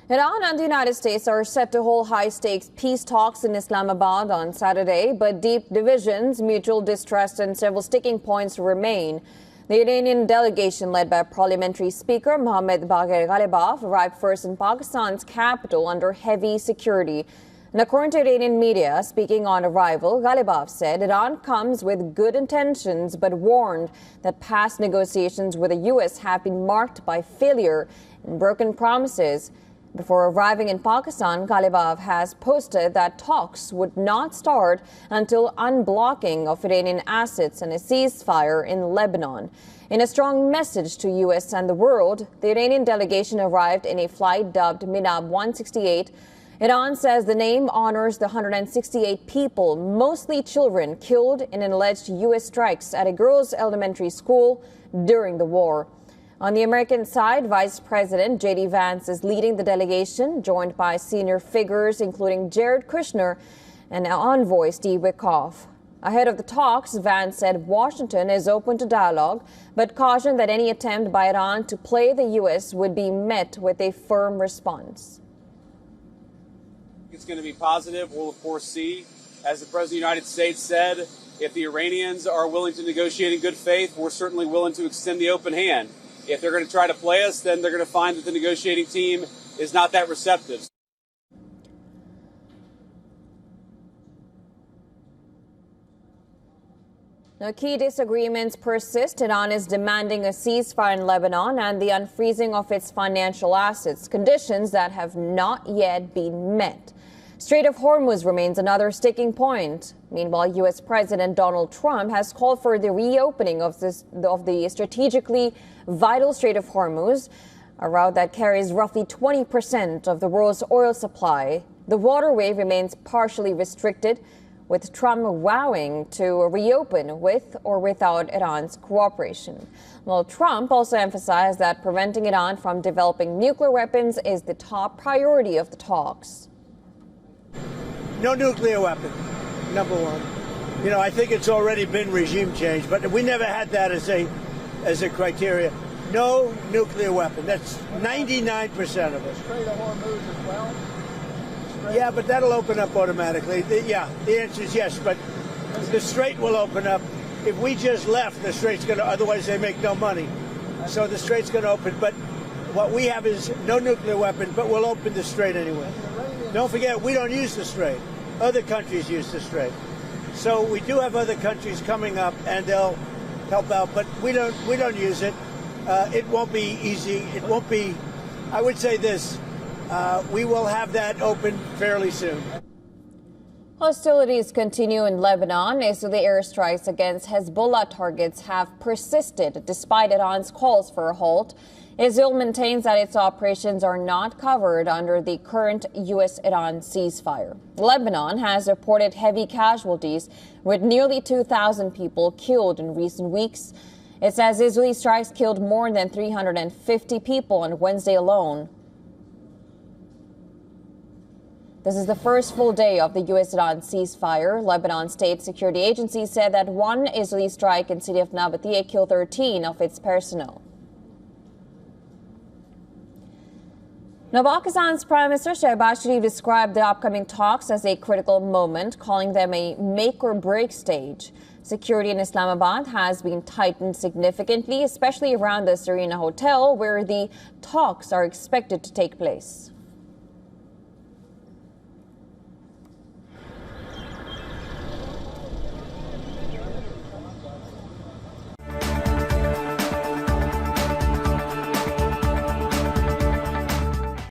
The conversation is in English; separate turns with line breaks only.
Iran and the United States are set to hold high-stakes peace talks in Islamabad on Saturday, but deep divisions, mutual distrust and several sticking points remain. The Iranian delegation, led by Parliamentary Speaker Mohammad Bagher Ghalibaf, arrived first in Pakistan's capital under heavy security. And according to Iranian media, speaking on arrival, Ghalibaf said Iran comes with good intentions but warned that past negotiations with the U.S. have been marked by failure and broken promises. Before arriving in Pakistan, Ghalibaf has posted that talks would not start until unblocking of Iranian assets and a ceasefire in Lebanon. In a strong message to U.S. and the world, the Iranian delegation arrived in a flight dubbed Minab 168. Iran says the name honors the 168 people, mostly children, killed in an alleged U.S. strikes at a girls' elementary school during the war. On the American side, Vice President JD Vance is leading the delegation, joined by senior figures including Jared Kushner and envoy Steve Witkoff. Ahead of the talks, Vance said Washington is open to dialogue, but cautioned that any attempt by Iran to play the U.S. would be met with a firm response.
It's going to be positive. We'll, of course, see. As the President of the United States said, if the Iranians are willing to negotiate in good faith, we're certainly willing to extend the open hand. If they're going to try to play us, then they're going to find that the negotiating team is not that receptive.
Now, key disagreements persist. Iran is demanding a ceasefire in Lebanon and the unfreezing of its financial assets, conditions that have not yet been met. Strait of Hormuz remains another sticking point. Meanwhile, U.S. President Donald Trump has called for the reopening of the strategically vital Strait of Hormuz, a route that carries roughly 20% of the world's oil supply. The waterway remains partially restricted, with Trump vowing to reopen with or without Iran's cooperation. Well, Trump also emphasized that preventing Iran from developing nuclear weapons is the top priority of the talks.
No nuclear weapon, number one. You know, I think it's already been regime change, but we never had that as a criteria. No nuclear weapon. That's 99% of it.
Strait of Hormuz as well?
Yeah, but that'll open up automatically. The answer is yes, but the strait will open up. If we just left, the strait's going to, otherwise they make no money. So the strait's going to open. But what we have is no nuclear weapon, but we'll open the strait anyway. Don't forget, we don't use the strait. Other countries use the strait. So we do have other countries coming up, and they'll help out, but we don't use it. It won't be easy. It won't be, I would say this, we will have that open fairly soon.
Hostilities continue in Lebanon as the airstrikes against Hezbollah targets have persisted despite Iran's calls for a halt. Israel maintains that its operations are not covered under the current U.S.-Iran ceasefire. Lebanon has reported heavy casualties, with nearly 2,000 people killed in recent weeks. It says Israeli strikes killed more than 350 people on Wednesday alone. This is the first full day of the U.S.-Iran ceasefire. Lebanon State Security Agency said that one Israeli strike in the city of Nabatea killed 13 of its personnel. Now, Pakistan's Prime Minister Shehbaz Sharif described the upcoming talks as a critical moment, calling them a make-or-break stage. Security in Islamabad has been tightened significantly, especially around the Serena Hotel, where the talks are expected to take place.